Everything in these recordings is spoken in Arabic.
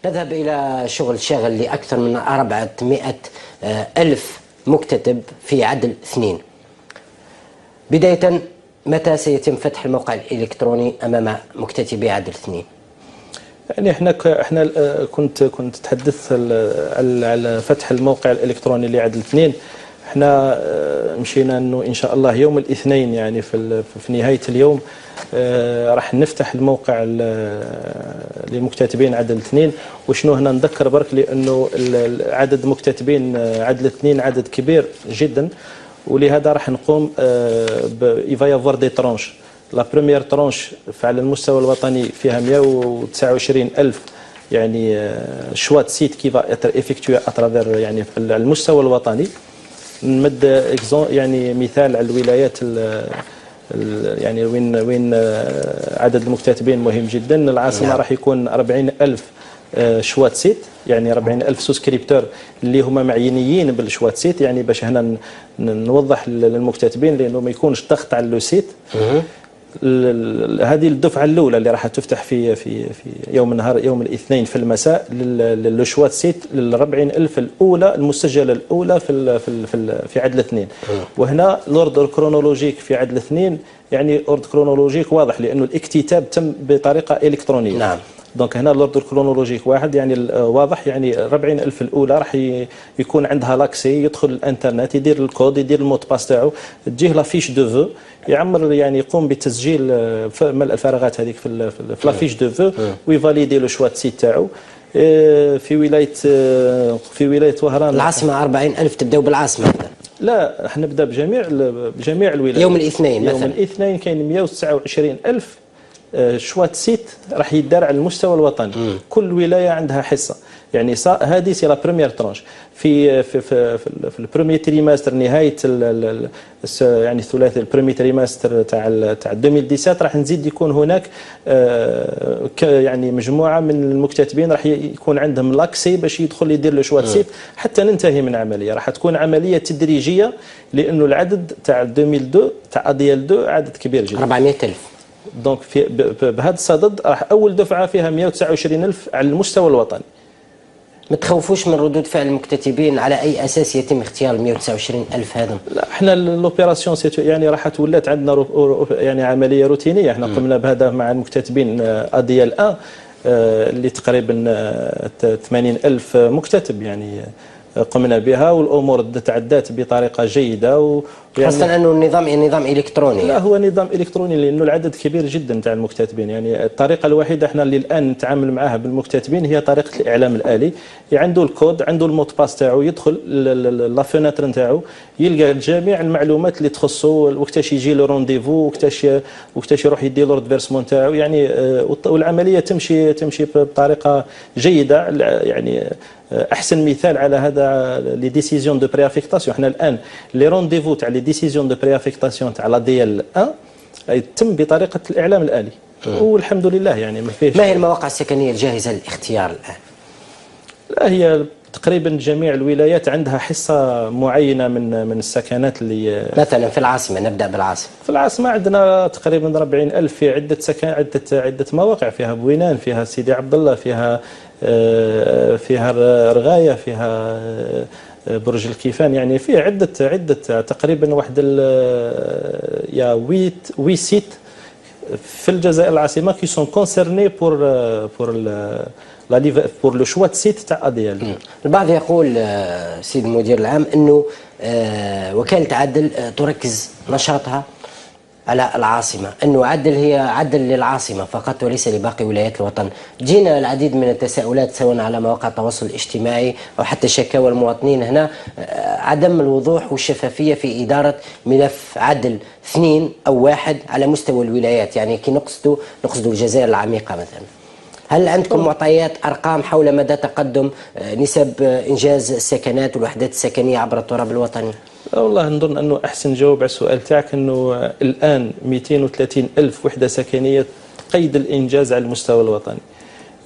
نذهب إلى شغل شاغل لأكثر من 400 ألف مكتتب في عدل 2. بداية، متى سيتم فتح الموقع الإلكتروني أمام مكتتبي عدل 2؟ يعني احنا كنت تحدثت على فتح الموقع الإلكتروني لعدل 2. احنا مشينا انه ان شاء الله يوم الاثنين، يعني في نهايه اليوم راح نفتح الموقع لمكتتبين عدل 2. وشنو هنا نذكر برك، لانه عدد مكتتبين عدل 2 عدد كبير جدا، ولهذا راح نقوم يفافوار دي ترونش. لا بروميير ترونش على المستوى الوطني فيها 129 ألف يعني شوا سيت كي فا اتر افيكتوي اترافير، يعني على المستوى الوطني. نمد يعني مثال على الولايات يعني وين عدد المكتتبين مهم جدا. العاصمه راح يكون 40 ألف شوات سيت، يعني 40 ألف سوسكريبتور اللي هما معينيين بالشوات سيت، يعني باش هنا نوضح للمكتتبين لانه ما يكونش ضغط على لو سيت. هذه الدفعه الاولى اللي راح تفتح في يوم الاثنين في المساء للشوات سيت لل 40 ألف الاولى المسجله الاولى في عدل 2. وهنا الاوردر كرونولوجيك في عدل 2 يعني اوردر كرونولوجيك واضح، لانه الاكتتاب تم بطريقه الكترونيه. نعم. دونك هنا الاوردر كرونولوجيك واحد، يعني واضح، يعني 40 ألف الاولى راح يكون عندها لاكسي، يدخل الانترنت، يدير الكود، يدير المود باس تاعو، تجيه لا فيش دو فو، يعمر يعني يقوم بتسجيل ملء الفراغات هذيك في لا فيش دو فو، ويفاليدي لو شوا سيت تاعو. في ولايه وهران العاصمه 40 ألف، تبداو بالعاصمه؟ لا، احنا نبدا بجميع الولايات. يوم الاثنين مثلا، يوم الاثنين كاين 129 ألف شوات سيت راح يدار على المستوى الوطني. كل ولايه عندها حصه، يعني هذه سي لا بروميير ترونش في البروميير تريماستر، نهايه يعني الثلاثي البروميير تريماستر تاع 2017 راح نزيد يكون هناك يعني مجموعه من المكتتبين راح يكون عندهم لاكسي باش يدخل يدير لو شوات سيت حتى ننتهي من عمليه. راح تكون عمليه تدريجيه، لانه العدد تاع 2002 تاع اديال 2 عدد كبير جدا، 400 ألف. دونك بهذا الصدد راح اول دفعه فيها 129 ألف على المستوى الوطني. ما تخوفوش من ردود فعل المكتتبين؟ على اي اساس يتم اختيار 129 ألف هذا؟ لا، احنا لوبيراسيون يعني راح ولات عندنا يعني عمليه روتينيه. احنا قمنا بهذا مع المكتتبين اديال 1 اللي تقريبا 80 ألف مكتتب، يعني قمنا بها، والامور تعدات بطريقه جيده. خاصه انه النظام الكتروني. لا، هو نظام الكتروني لانه العدد كبير جدا تاع المكتتبين. يعني الطريقه الوحيده احنا اللي الان نتعامل معها بالمكتتبين هي طريقه الاعلام الالي. عنده الكود، عنده المود باس تاعو، يدخل لا فيناتر نتاعو، يلقى جميع المعلومات اللي تخصه، وقتاش يجي له رونديفو، وقتاش يروح يدير لورد فيرسمون تاعو، يعني والعمليه تمشي بطريقه جيده. يعني احسن مثال على هذا لي ديسيزيون دو بريافيكتاسيون. احنا الان لي رونديفو تاع لي ديسيزيون دو بريافيكتاسيون تاع لا ديال 1 يتم بطريقه الاعلام الالي، والحمد لله يعني ما فيهش. ما هي المواقع السكنيه الجاهزه للاختيار الان؟ لا، هي تقريبا جميع الولايات عندها حصه معينه من السكنات اللي مثلا في العاصمه، نبدا بالعاصمه. في العاصمه عندنا تقريبا 40 ألف في عده سكن، عده مواقع، فيها بوينان، فيها سيدي عبد الله، فيها رغايه، فيها برج الكيفان، يعني فيه عده تقريبا واحد يا 8 سيت في الجزائر العاصمه كي سون كونسيرني بور لو شوا سيت تاع اديال. البعض يقول سيد المدير العام انه وكاله عدل تركز نشاطها على العاصمه، انه عدل هي عدل للعاصمه فقط وليس لباقي ولايات الوطن. جينا العديد من التساؤلات سواء على مواقع التواصل الاجتماعي او حتى شكاوى المواطنين هنا، عدم الوضوح والشفافيه في اداره ملف عدل 2 أو 1 على مستوى الولايات. يعني كي نقصدوا الجزائر العميقه مثلا. هل عندكم معطيات ارقام حول مدى تقدم نسب انجاز السكنات والوحدات السكنيه عبر التراب الوطني؟ لا والله، نظن انه احسن جواب على السؤال تاعك انه الان 230 ألف وحده سكنيه قيد الانجاز على المستوى الوطني.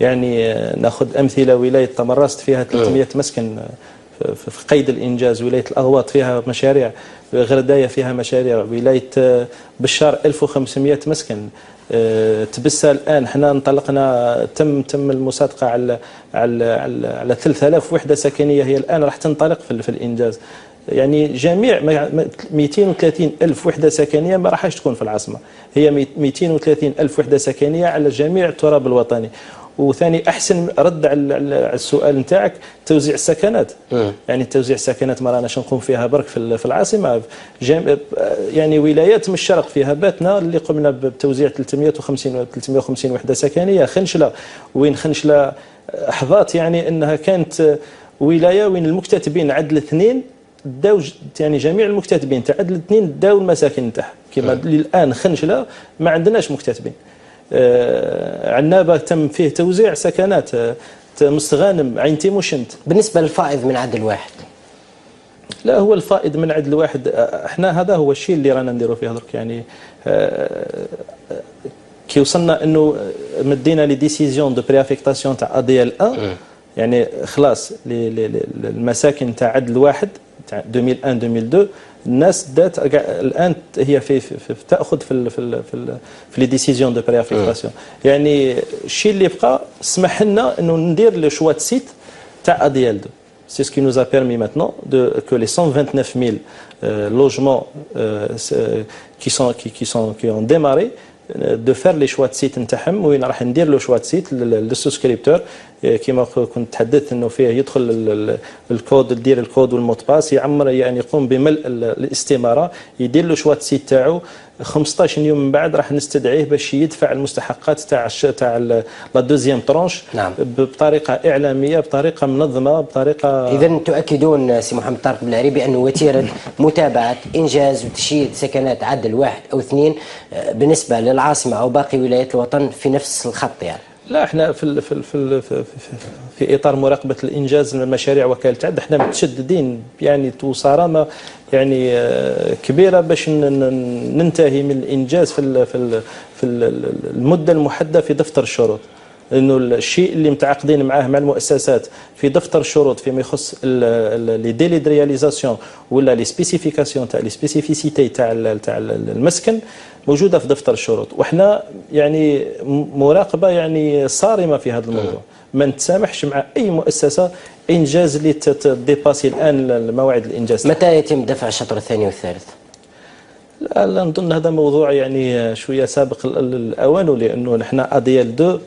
يعني ناخذ امثله، ولايه تمرست فيها 300 مسكن في قيد الانجاز. ولايه الاغواط فيها مشاريع، غردايه فيها مشاريع، ولايه بشار 1500 مسكن. تبسه الان حنا انطلقنا، تم المصادقه على 3000 وحده سكنيه هي الان راح تنطلق في الانجاز. يعني جميع 230 ألف وحدة سكنية ما راحش تكون في العاصمة، هي 230 ألف وحدة سكنية على جميع التراب الوطني. وثاني أحسن رد على السؤال نتاعك توزيع السكنات. يعني توزيع السكنات ما راناش نقوم فيها برك في العاصمة. يعني ولايات من الشرق فيها باتنا اللي قمنا بتوزيع 350 وحدة سكنية. خنشلة، وين خنشلة أحظات يعني أنها كانت ولاية وين المكتتبين عدل 2 داو، يعني جميع المكتتبين تاع عدل 2 داو المساكن تاعها. كما الان خنشله ما عندناش مكتتبين. عنابه تم فيه توزيع سكنات، مستغانم، عين تيموشنت. بالنسبه للفائض من عدل واحد، لا هو الفائض من عدل واحد احنا هذا هو الشيء اللي رانا نديروا فيه درك. يعني كي وصلنا انه مدينا لي ديسيزيون دو بريافيكتاسيون تاع اديال 1، يعني خلاص المساكن تاع عدل واحد تاع 2001 2002 الناس دات الان هي في تاخذ في لي ديسيزيون دو بريافيكتاسيون. يعني الشيء اللي بقى سمح لنا انه ندير لو شوا سيت تاع اديال 2. C'est ce qui nous a permis maintenant que les 129 000 logements qui ont démarré de faire les choix de site نتاعهم، وين راح ندير لو شوا سيت للسبسكريبتور. كما كنت تحدثت انه فيه يدخل الكود، دير الكود والموت باس، يعمر يعني يقوم بملء الاستماره، يدير له شوا سيت تاعو. 15 يوم من بعد راح نستدعيه باش يدفع المستحقات تاع لا دوزيام ترونش. نعم. بطريقه اعلاميه، بطريقه منظمه، بطريقه. اذا تؤكدون سي محمد طارق بلعري بان وتيره متابعه انجاز وتشييد سكنات عدل 1 أو 2 بالنسبه للعاصمه او باقي ولايات الوطن في نفس الخط يعني؟ لا احنا في اطار مراقبه الانجاز من المشاريع وكاله عد احنا متشددين يعني وصرامه يعني كبيره باش ننتهي من الانجاز في المده المحدده في دفتر الشروط. انه الشيء اللي متعاقدين معاه مع المؤسسات في دفتر الشروط فيما يخص لي ديلي دو رياليزاسيون ولا لي سبيسيفيكاسيون تاع لي سبيسيفيسيتي تاع المسكن موجوده في دفتر الشروط. وحنا يعني مراقبه يعني صارمه في هذا الموضوع. ما نتسامحش مع اي مؤسسه انجاز اللي تديباسي الان مواعيد الانجاز. متى يتم دفع الشطر الثاني والثالث؟ لا نظن هذا موضوع يعني شويه سابق الاوان، لانه نحن اديال 2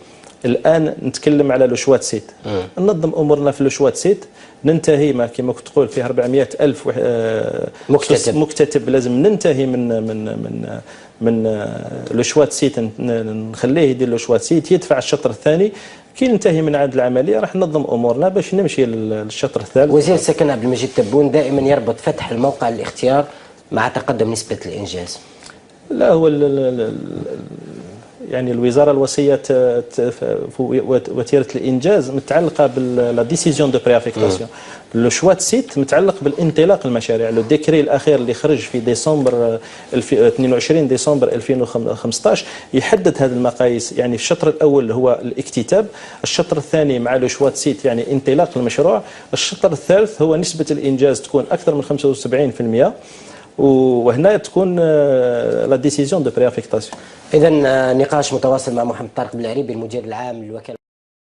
الان نتكلم على لو شوا سيت. ننظم امورنا في لو شوا سيت، ننتهي ما كما كنت تقول فيه 400 ألف مكتتب لازم ننتهي من لو شوا سيت، نخليه يدير لو شوا سيت، يدفع الشطر الثاني. كي ننتهي من عاد العمليه راح ننظم امورنا باش نمشي للشطر الثالث. وزير السكن عبد المجيد تبون دائما يربط فتح الموقع الاختيار مع تقدم نسبه الانجاز. لا هو يعني الوزاره الوصيه وتيره الانجاز متعلقه باللا ديسيزيون دو بريافيكتاسيون. لو شوا سيت متعلق بالانطلاق المشاريع. لو ديكري الاخير اللي خرج في ديسمبر 22 ديسمبر 2015 يحدد هذه المقاييس. يعني في الشطر الاول هو الاكتتاب، الشطر الثاني مع لو شوا سيت يعني انطلاق المشروع، الشطر الثالث هو نسبه الانجاز تكون اكثر من 75%، وهنا تكون لا ديسيزيون دو بريافيكتاسيون. اذا نقاش متواصل مع محمد طارق بلعريبي المدير العام للوكاله